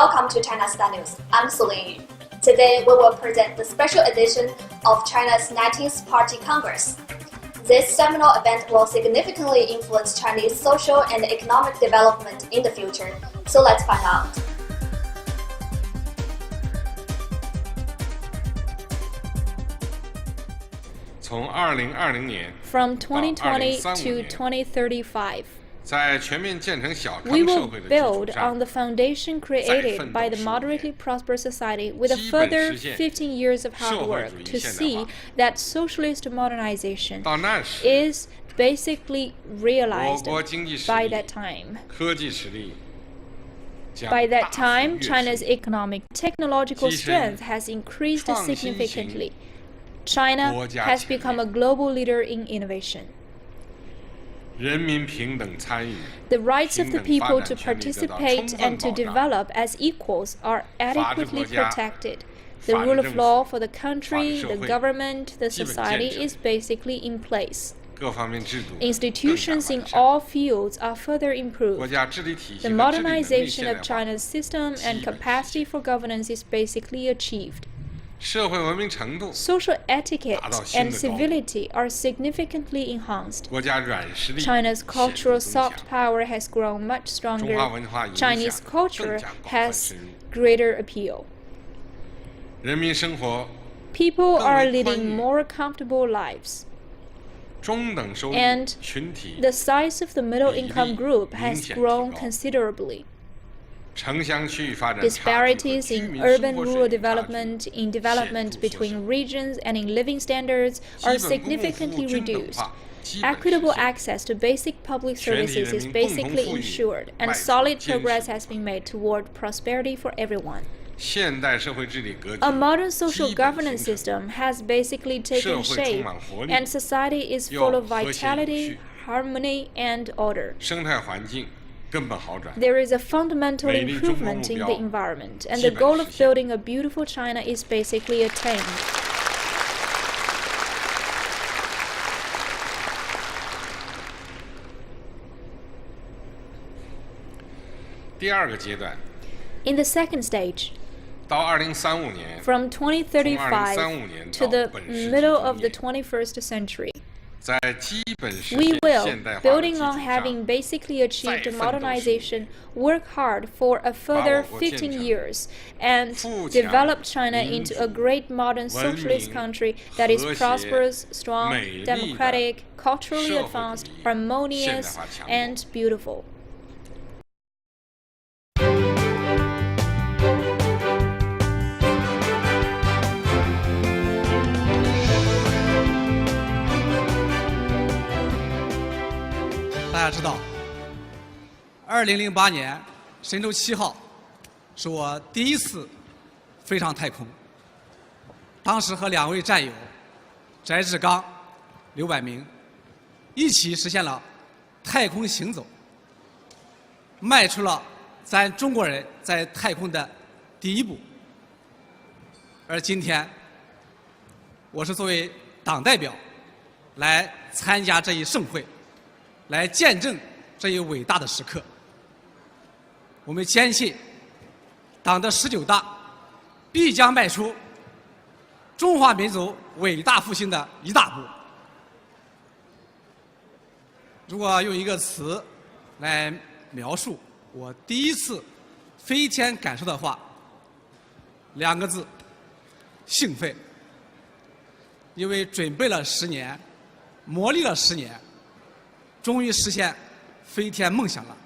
Welcome to China Star News. I'm Celine. Today we will present the special edition of China's 19th Party Congress. This seminal event will significantly influence Chinese social and economic development in the future. So let's find out. From 2020 to 2035, we will build on the foundation created by the moderately prosperous society with a further 15 years of hard work to see that socialist modernization is basically realized by that time. By that time, China's economic technological strength has increased significantly. China has become a global leader in innovation. The rights of the people to participate and to develop as equals are adequately protected. The rule of law for the country, the government, the society is basically in place. Institutions in all fields are further improved. The modernization of China's system and capacity for governance is basically achieved. Social etiquette and civility are significantly enhanced. China's cultural soft power has grown much stronger. Chinese culture has greater appeal. People are leading more comfortable lives. And the size of the middle-income group has grown considerably. Disparities in urban-rural development, in development between regions, and in living standards are significantly reduced. Equitable access to basic public services is basically ensured, and solid progress has been made toward prosperity for everyone. A modern social governance system has basically taken shape, and society is full of vitality, harmony, and order. There is a fundamental improvement in the environment, and the goal of building a beautiful China is basically attained. In the second stage, from 2035 to the middle of the 21st century, we will, building on having basically achieved modernization, work hard for a further 15 years and develop China into a great modern socialist country that is prosperous, strong, democratic, culturally advanced, harmonious, and beautiful. 大家知道，2008年神舟7号是我第一次飞上太空。当时和2位战友翟志刚、刘百明一起实现了太空行走，迈出了咱中国人在太空的第一步。而今天，我是作为党代表来参加这一盛会。 来见证这一伟大的时刻。我们坚信，党的19大必将迈出中华民族伟大复兴的一大步。如果用一个词来描述我第一次飞天感受的话，2个字：兴奋。因为准备了10年，磨砺了10年。 终于实现飞天梦想了，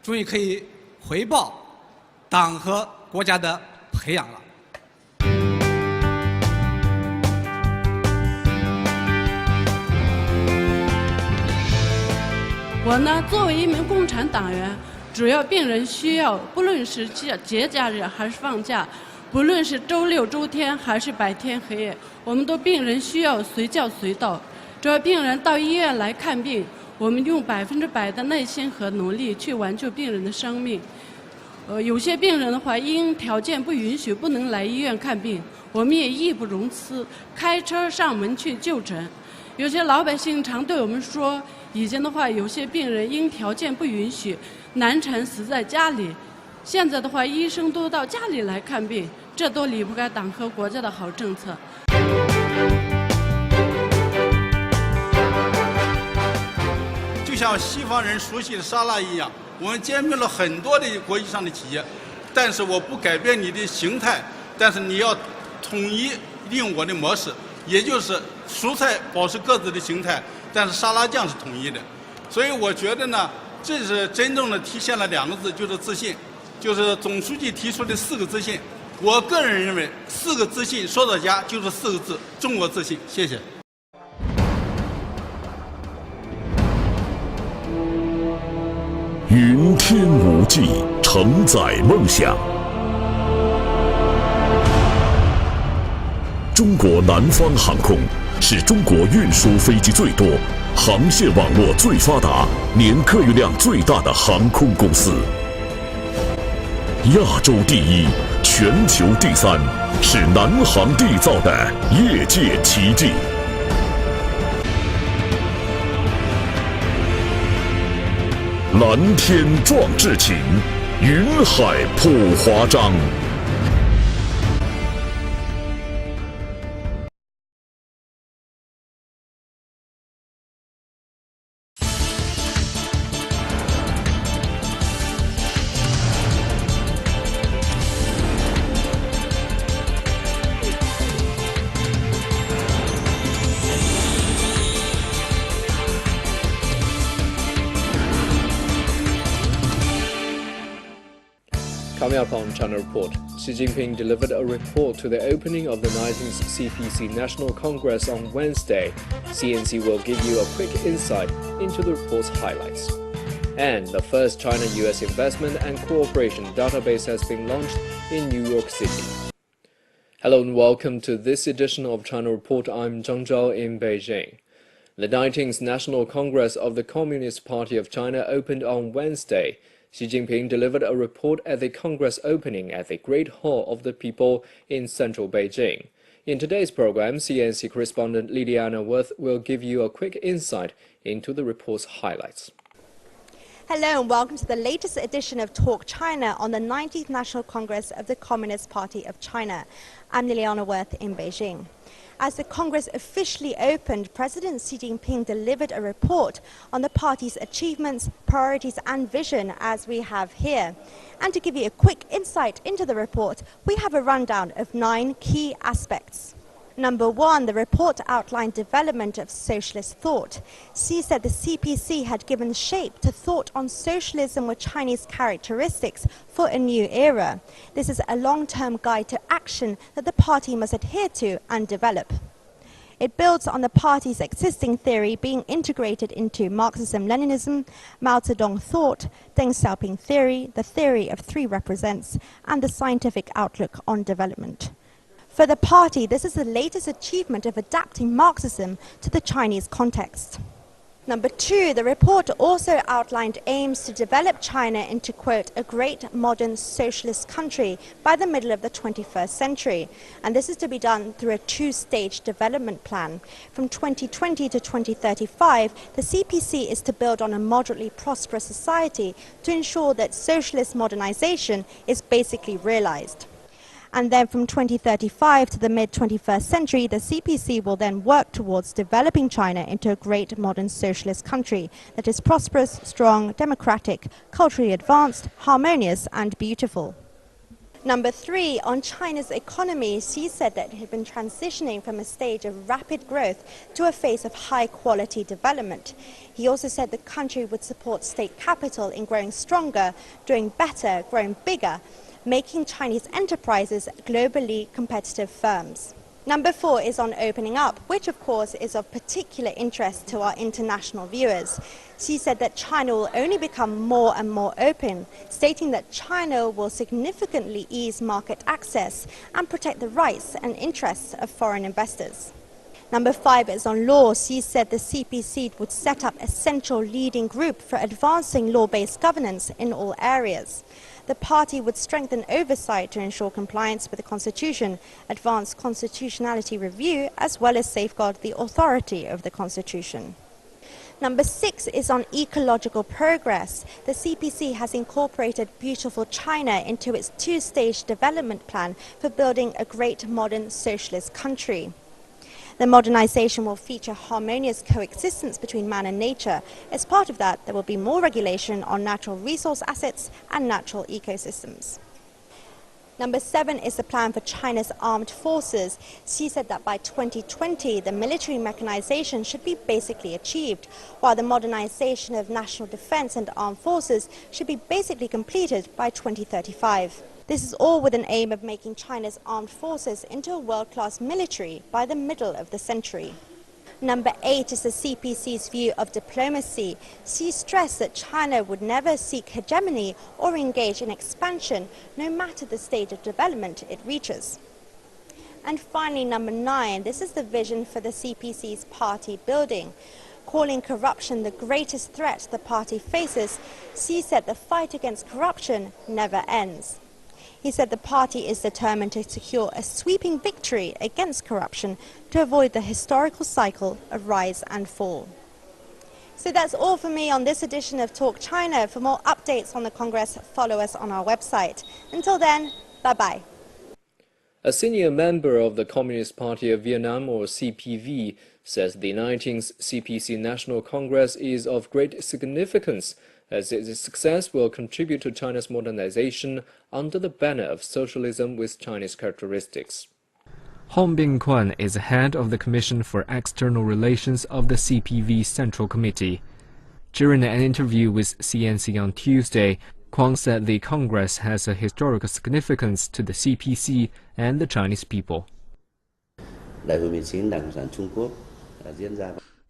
终于可以回报党和国家的培养了。我呢，作为一名共产党员，主要病人需要，不论是节假日还是放假，不论是周六周天还是白天黑夜，我们的病人需要随叫随到。只要病人到医院来看病。 我们用100%的耐心和努力去挽救病人的生命。有些病人的话，因条件不允许，不能来医院看病，我们也义不容辞，开车上门去就诊。有些老百姓常对我们说，以前的话，有些病人因条件不允许，难产死在家里。现在的话，医生都到家里来看病，这都离不开党和国家的好政策。就像西方人熟悉的沙拉一样，我们兼并了很多的国际上的企业，但是我不改变你的形态，但是你要统一利用我的模式，也就是蔬菜保持各自的形态，但是沙拉酱是统一的。所以我觉得呢，这是真正的体现了2个字，就是自信，就是总书记提出的4个自信。我个人认为4个自信说到家就是4个字：中国自信。谢谢。云天无际，承载梦想。中国南方航空是中国运输飞机最多、航线网络最发达、年客运量最大的航空公司。亚洲第一，全球第3，是南航缔造的业界奇迹。蓝天壮志情，云海谱华章。Coming up on China Report, Xi Jinping delivered a report to the opening of the 19th CPC National Congress on Wednesday. CNC will give you a quick insight into the report's highlights. And the first China-US investment and cooperation database has been launched in New York City. Hello and welcome to this edition of China Report. I'm Zhang Zhao in Beijing. The 19th National Congress of the Communist Party of China opened on Wednesday. Xi Jinping delivered a report at the Congress opening at the Great Hall of the People in central Beijing. In today's program, CNC correspondent Liliana Worth will give you a quick insight into the report's highlights. Hello and welcome to the latest edition of Talk China on the 90th National Congress of the Communist Party of China. I'm Liliana Worth in Beijing. As the Congress officially opened, President Xi Jinping delivered a report on the party's achievements, priorities and vision as we have here. And to give you a quick insight into the report, we have a rundown of 9 key aspects. Number 1, the report outlined development of socialist thought. Xi said the CPC had given shape to thought on socialism with Chinese characteristics for a new era. This is a long-term guide to action that the party must adhere to and develop. It builds on the party's existing theory being integrated into Marxism-Leninism, Mao Zedong thought, Deng Xiaoping theory, the theory of 3 represents, and the scientific outlook on development. For the party, this is the latest achievement of adapting Marxism to the Chinese context. Number 2, the report also outlined aims to develop China into, quote, a great modern socialist country by the middle of the 21st century. And this is to be done through a 2-stage development plan. From 2020 to 2035, the CPC is to build on a moderately prosperous society to ensure that socialist modernization is basically realized. And then from 2035 to the mid-21st century, the CPC will then work towards developing China into a great modern socialist country that is prosperous, strong, democratic, culturally advanced, harmonious and beautiful. Number 3, on China's economy, Xi said that it had been transitioning from a stage of rapid growth to a phase of high-quality development. He also said the country would support state capital in growing stronger, doing better, growing bigger, making Chinese enterprises globally competitive firms. Number 4 is on opening up, which of course is of particular interest to our international viewers. Xi said that China will only become more and more open, stating that China will significantly ease market access and protect the rights and interests of foreign investors. Number 5 is on law. Xi said the CPC would set up a central leading group for advancing law-based governance in all areas. The party would strengthen oversight to ensure compliance with the Constitution, advance constitutionality review, as well as safeguard the authority of the Constitution. Number 6 is on ecological progress. The CPC has incorporated Beautiful China into its two-stage development plan for building a great modern socialist country. The modernization will feature harmonious coexistence between man and nature. As part of that, there will be more regulation on natural resource assets and natural ecosystems. Number 7 is the plan for China's armed forces. Xi said that by 2020, the military mechanization should be basically achieved, while the modernization of national defense and armed forces should be basically completed by 2035. This is all with an aim of making China's armed forces into a world-class military by the middle of the century. Number 8 is the CPC's view of diplomacy. Xi stressed that China would never seek hegemony or engage in expansion, no matter the stage of development it reaches. And finally, number 9, this is the vision for the CPC's party building. Calling corruption the greatest threat the party faces, Xi said the fight against corruption never ends. He said the party is determined to secure a sweeping victory against corruption to avoid the historical cycle of rise and fall. So that's all for me on this edition of Talk China. For more updates on the Congress, follow us on our website. Until then, bye-bye. A senior member of the Communist Party of Vietnam, or CPV, says the 19th CPC National Congress is of great significance, as its success will contribute to China's modernization under the banner of socialism with Chinese characteristics. Hong Bin-kwan is head of the Commission for External Relations of the CPV Central Committee. During an interview with CNC on Tuesday, Kwang said the Congress has a historical significance to the CPC and the Chinese people.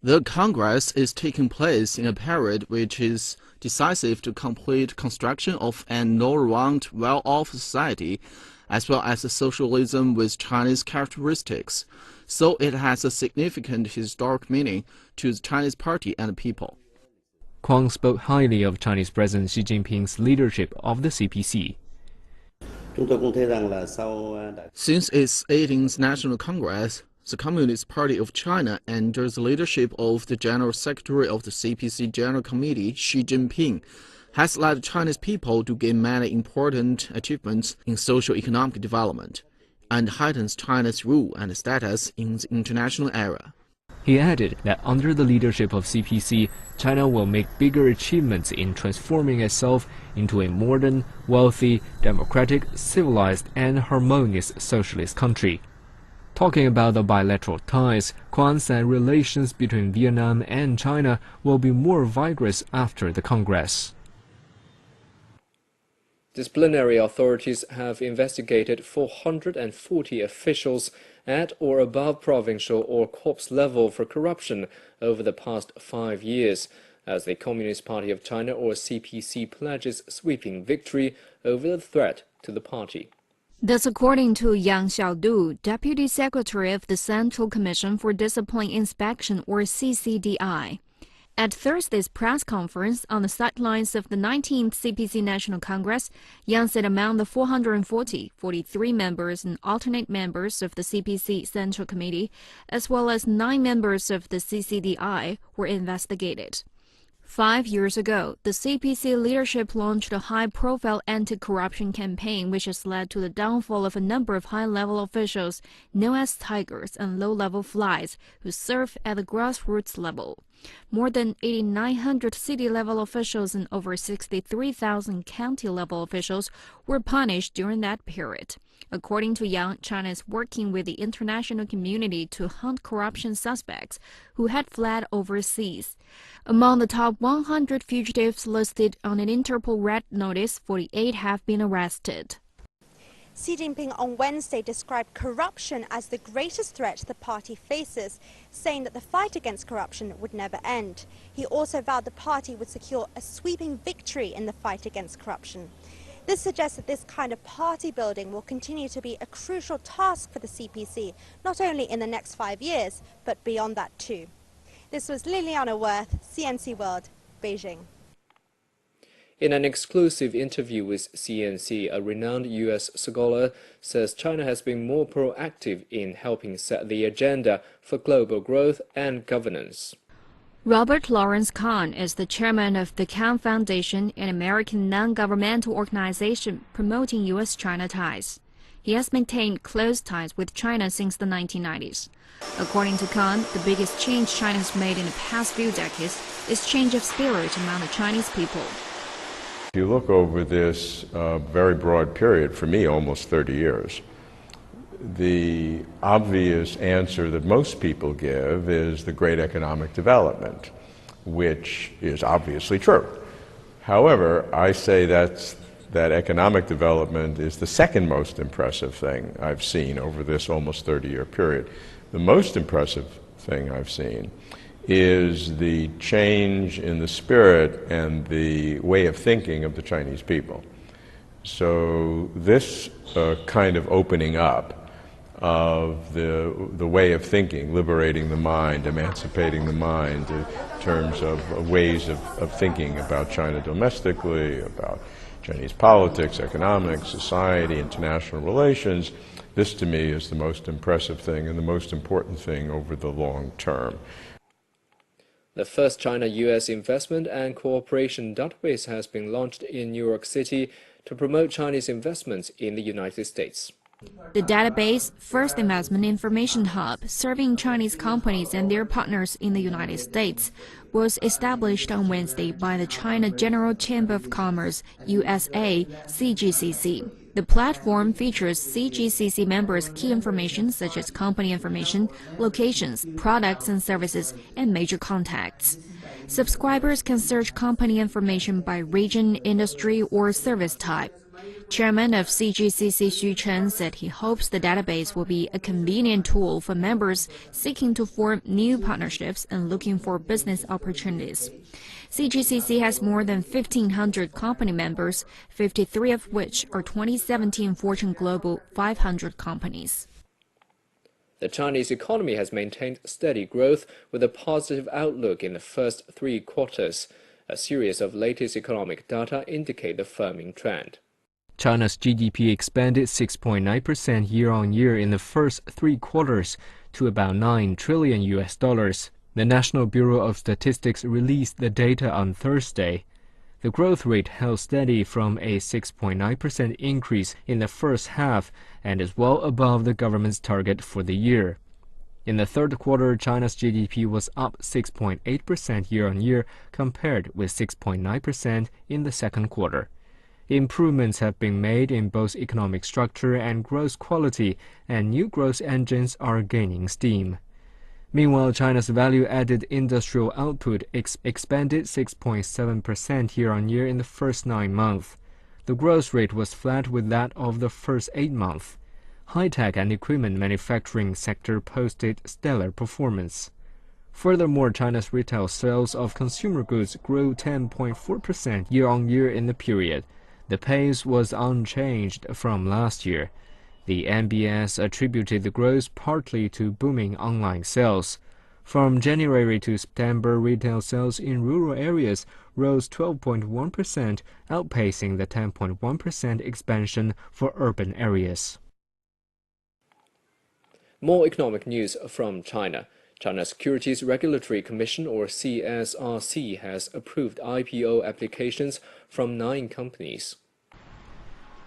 The Congress is taking place in a period which is decisive to complete construction of an all-round well-off society, as well as socialism with Chinese characteristics, so it has a significant historic meaning to the Chinese party and people. Kwang spoke highly of Chinese President Xi Jinping's leadership of the CPC. Since its 18th National Congress, the Communist Party of China, under the leadership of the General Secretary of the CPC General Committee, Xi Jinping, has led Chinese people to gain many important achievements in socio-economic development, and heightens China's rule and status in the international era. He added that under the leadership of CPC, China will make bigger achievements in transforming itself into a modern, wealthy, democratic, civilized, and harmonious socialist country. Talking about the bilateral ties, Kwang said relations between Vietnam and China will be more vigorous after the Congress. Disciplinary authorities have investigated 440 officials at or above provincial or corps level for corruption over the past 5 years, as the Communist Party of China, or CPC, pledges sweeping victory over the threat to the party. That's according to Yang Xiaodu, Deputy Secretary of the Central Commission for Discipline Inspection, or CCDI. At Thursday's press conference on the sidelines of the 19th CPC National Congress, Yang said among the 43 members and alternate members of the CPC Central Committee, as well as 9 members of the CCDI, were investigated. 5 years ago, the CPC leadership launched a high-profile anti-corruption campaign which has led to the downfall of a number of high-level officials known as tigers and low-level flies who serve at the grassroots level. More than 8,900 city-level officials and over 63,000 county-level officials were punished during that period. According to Yang, China is working with the international community to hunt corruption suspects who had fled overseas. Among the top 100 fugitives listed on an Interpol Red Notice, 48 have been arrested. Xi Jinping on Wednesday described corruption as the greatest threat the party faces, saying that the fight against corruption would never end. He also vowed the party would secure a sweeping victory in the fight against corruption. This suggests that this kind of party building will continue to be a crucial task for the CPC, not only in the next 5 years, but beyond that too. This was Liliana Worth, CNC World, Beijing. In an exclusive interview with CNC, a renowned U.S. scholar says China has been more proactive in helping set the agenda for global growth and governance. Robert Lawrence Kahn is the chairman of the Kahn Foundation, an American non-governmental organization promoting U.S.-China ties. He has maintained close ties with China since the 1990s. According to Kahn, the biggest change China has made in the past few decades is change of spirit among the Chinese people. If you look over this very broad period, for me almost 30 years, the obvious answer that most people give is the great economic development, which is obviously true. However, I say that economic development is the second most impressive thing I've seen over this almost 30-year period. The most impressive thing I've seen is the change in the spirit and the way of thinking of the Chinese people. So this kind of opening up of the way of thinking, liberating the mind, emancipating the mind in terms of ways of thinking about China domestically, about Chinese politics, economics, society, international relations. This to me is the most impressive thing and the most important thing over the long term. The first China-US investment and cooperation database has been launched in New York City to promote Chinese investments in the United States. The database, First Investment Information Hub, serving Chinese companies and their partners in the United States, was established on Wednesday by the China General Chamber of Commerce, USA, CGCC. The platform features CGCC members' key information such as company information, locations, products and services, and major contacts. Subscribers can search company information by region, industry, or service type. Chairman of CGCC Xu Chen said he hopes the database will be a convenient tool for members seeking to form new partnerships and looking for business opportunities. CGCC has more than 1,500 company members, 53 of which are 2017 Fortune Global 500 companies. The Chinese economy has maintained steady growth with a positive outlook in the first 3 quarters. A series of latest economic data indicate the firming trend. China's GDP expanded 6.9% year-on-year in the first 3 quarters to about $9 trillion. The National Bureau of Statistics released the data on Thursday. The growth rate held steady from a 6.9% increase in the first half and is well above the government's target for the year. In the third quarter, China's GDP was up 6.8% year-on-year compared with 6.9% in the second quarter. Improvements have been made in both economic structure and growth quality, and new growth engines are gaining steam. Meanwhile, China's value-added industrial output expanded 6.7% year-on-year in the first 9 months. The growth rate was flat with that of the first 8 months. High-tech and equipment manufacturing sector posted stellar performance. Furthermore, China's retail sales of consumer goods grew 10.4% year-on-year in the period. The pace was unchanged from last year. The NBS attributed the growth partly to booming online sales. From January to September, retail sales in rural areas rose 12.1%, outpacing the 10.1% expansion for urban areas. More economic news from China. China's Securities Regulatory Commission, or CSRC, has approved IPO applications from 9 companies.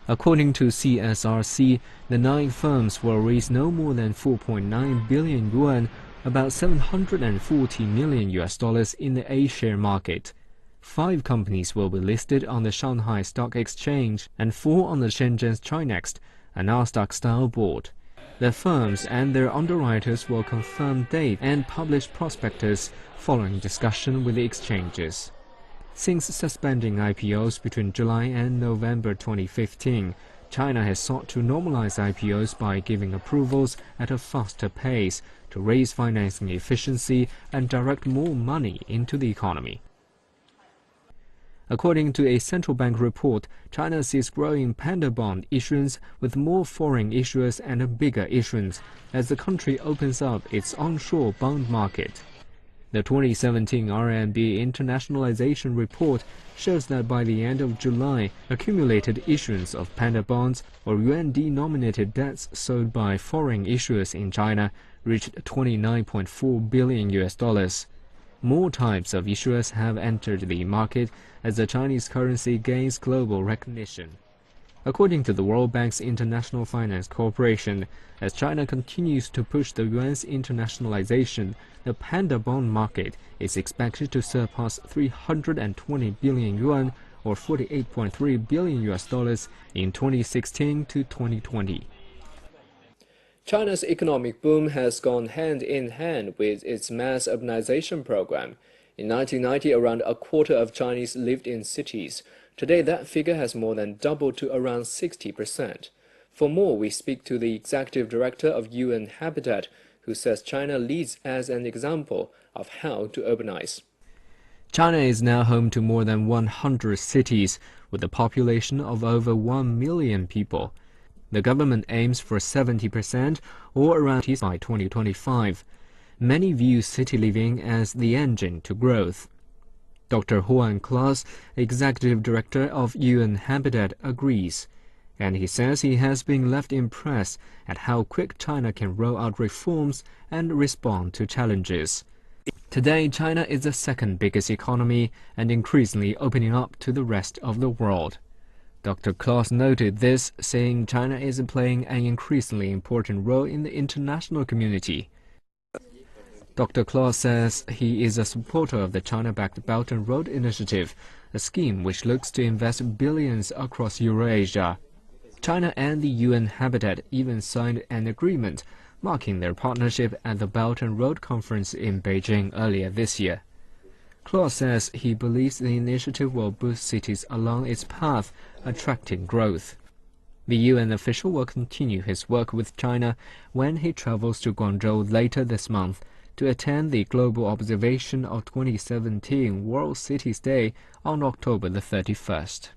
According to CSRC, the 9 firms will raise no more than 4.9 billion yuan, about $740 million in the A-share market. 5 companies will be listed on the Shanghai Stock Exchange and 4 on the Shenzhen's Chinext, a Nasdaq-style board. The firms and their underwriters will confirm date and publish prospectus following discussion with the exchanges. Since suspending IPOs between July and November 2015, China has sought to normalize IPOs by giving approvals at a faster pace to raise financing efficiency and direct more money into the economy. According to a central bank report, China sees growing panda bond issuance with more foreign issuers and a bigger issuance as the country opens up its onshore bond market. The 2017 RMB Internationalization Report shows that by the end of July, accumulated issuance of panda bonds or yuan-denominated debts sold by foreign issuers in China reached $29.4 billion. More types of issuers have entered the market as the Chinese currency gains global recognition. According to the World Bank's International Finance Corporation, as China continues to push the yuan's internationalization, the panda bond market is expected to surpass 320 billion yuan or $48.3 billion in 2016 to 2020. China's economic boom has gone hand in hand with its mass urbanization program. In 1990, around a quarter of Chinese lived in cities. Today, that figure has more than doubled to around 60%. For more, we speak to the executive director of UN Habitat, who says China leads as an example of how to urbanize. China is now home to more than 100 cities, with a population of over 1 million people. The government aims for 70% or around by 2025. Many view city living as the engine to growth. Dr. Juan Claus, executive director of UN Habitat, agrees, and he says he has been left impressed at how quick China can roll out reforms and respond to challenges. Today, China is the second biggest economy and increasingly opening up to the rest of the world. Dr. Claus noted this, saying China is playing an increasingly important role in the international community. Dr. Claus says he is a supporter of the China-backed Belt and Road Initiative, a scheme which looks to invest billions across Eurasia. China and the UN Habitat even signed an agreement marking their partnership at the Belt and Road Conference in Beijing earlier this year. Claus says he believes the initiative will boost cities along its path, attracting growth. The UN official will continue his work with China when he travels to Guangzhou later this month to attend the Global Observation of 2017 World Cities Day on October the 31st.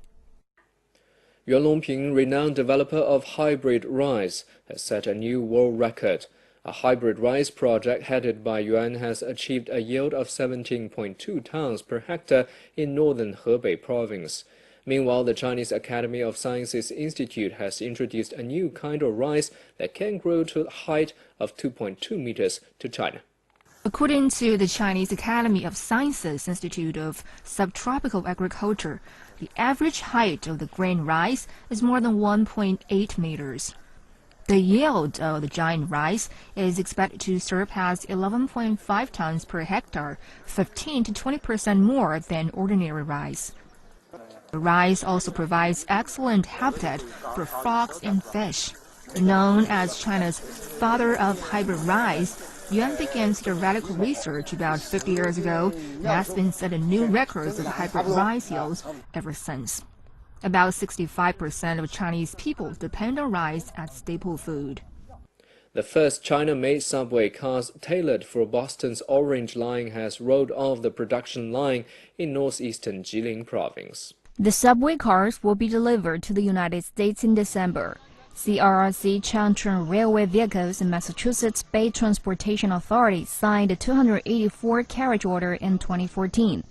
Yuan Longping, renowned developer of hybrid rice, has set a new world record. A hybrid rice project headed by Yuan has achieved a yield of 17.2 tons per hectare in northern Hebei province. Meanwhile, the Chinese Academy of Sciences Institute has introduced a new kind of rice that can grow to a height of 2.2 meters to China. According to the Chinese Academy of Sciences Institute of Subtropical Agriculture, the average height of the grain rice is more than 1.8 meters. The yield of the giant rice is expected to surpass 11.5 tons per hectare, 15 to 20% more than ordinary rice. The rice also provides excellent habitat for frogs and fish. Known as China's father of hybrid rice, Yuan began theoretical research about 50 years ago and has been setting new records of hybrid rice yields ever since. About 65% of Chinese people depend on rice as staple food. The first China-made subway cars tailored for Boston's Orange Line has rolled off the production line in northeastern Jilin province. The subway cars will be delivered to the United States in December. CRRC Changchun Railway Vehicles and Massachusetts Bay Transportation Authority signed a 284-carriage order in 2014.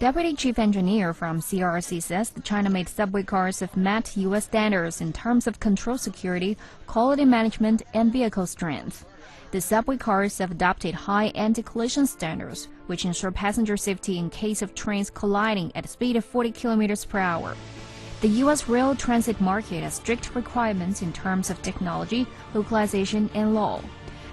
Deputy Chief Engineer from CRRC says the China-made subway cars have met U.S. standards in terms of control security, quality management, and vehicle strength. The subway cars have adopted high anti-collision standards, which ensure passenger safety in case of trains colliding at a speed of 40 kilometers per hour. The U.S. rail transit market has strict requirements in terms of technology, localization, and law.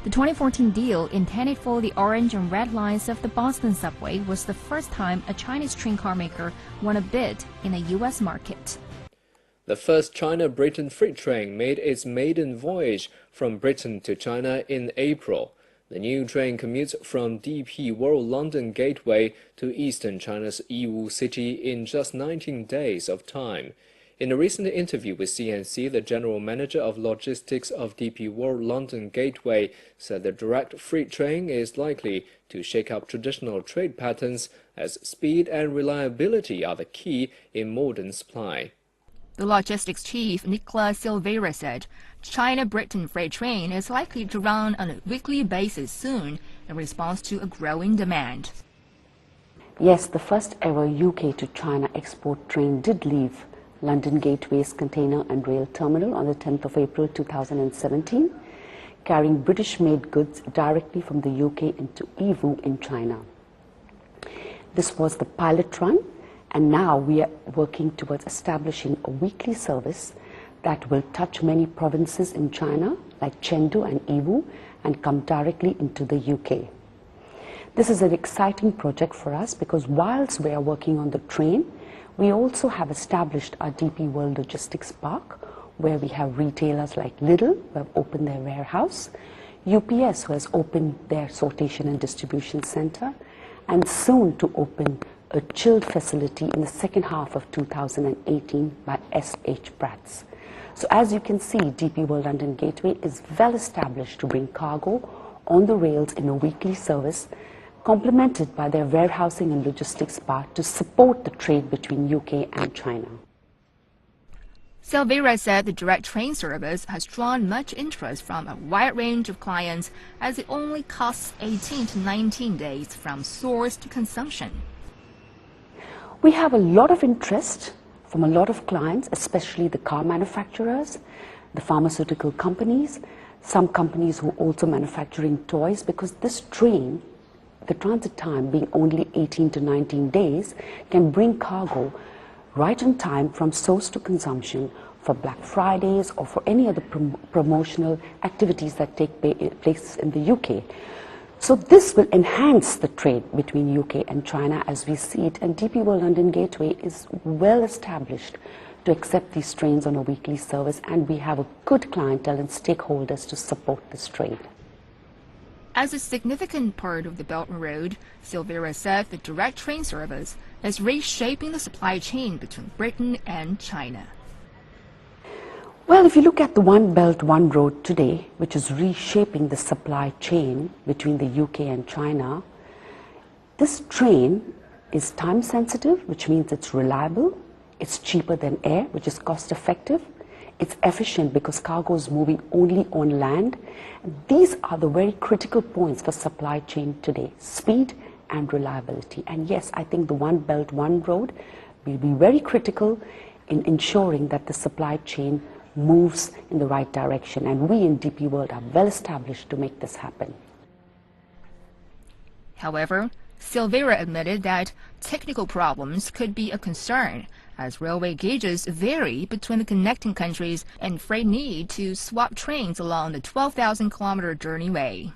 The 2014 deal, intended for the orange and red lines of the Boston subway, was the first time a Chinese train car maker won a bid in a U.S. market. The first China-Britain freight train made its maiden voyage from Britain to China in April. The new train commutes from DP World London Gateway to eastern China's Yiwu city in just 19 days of time. In a recent interview with CNC, the general manager of logistics of DP World London Gateway said the direct freight train is likely to shake up traditional trade patterns as speed and reliability are the key in modern supply. The logistics chief, Nicolas Silveira, said China-Britain freight train is likely to run on a weekly basis soon in response to a growing demand. Yes, the first ever UK to China export train did leave London Gateway's container and rail terminal on the 10th of April 2017, carrying British-made goods directly from the UK into Yiwu in China. This was the pilot run, and now we are working towards establishing a weekly service that will touch many provinces in China, like Chengdu and Yiwu, and come directly into the UK. This is an exciting project for us because whilst we are working on the train, we also have established our DP World Logistics Park, where we have retailers like Lidl, who have opened their warehouse, UPS, who has opened their sortation and distribution center, and soon to open a chilled facility in the second half of 2018 by SH Bratz. So as you can see, DP World London Gateway is well established to bring cargo on the rails in a weekly service, complemented by their warehousing and logistics part to support the trade between UK and China. Silveira said the direct train service has drawn much interest from a wide range of clients as it only costs 18 to 19 days from source to consumption. We have a lot of interest from a lot of clients, especially the car manufacturers, the pharmaceutical companies, some companies who also manufacturing toys, because this train, the transit time being only 18 to 19 days, can bring cargo right on time from source to consumption for Black Fridays or for any other promotional activities that take place in the UK. So this will enhance the trade between UK and China as we see it, and DP World London Gateway is well established to accept these trains on a weekly service, and we have a good clientele and stakeholders to support this trade. As a significant part of the Belt and Road, Silveira said the direct train service is reshaping the supply chain between Britain and China. Well, if you look at the One Belt, One Road today, which is reshaping the supply chain between the UK and China, this train is time sensitive, which means it's reliable, it's cheaper than air, which is cost effective, it's efficient because cargo is moving only on land. These are the very critical points for supply chain today, speed and reliability. And yes, I think the One Belt, One Road will be very critical in ensuring that the supply chain moves in the right direction. And we in DP World are well established to make this happen. However, Silveira admitted that technical problems could be a concern as railway gauges vary between the connecting countries and freight need to swap trains along the 12,000-kilometer journey-way.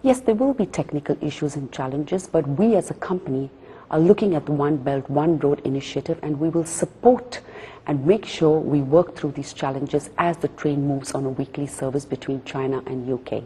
Yes, there will be technical issues and challenges, but we as a company are looking at the One Belt, One Road initiative, and we will support and make sure we work through these challenges as the train moves on a weekly service between China and UK.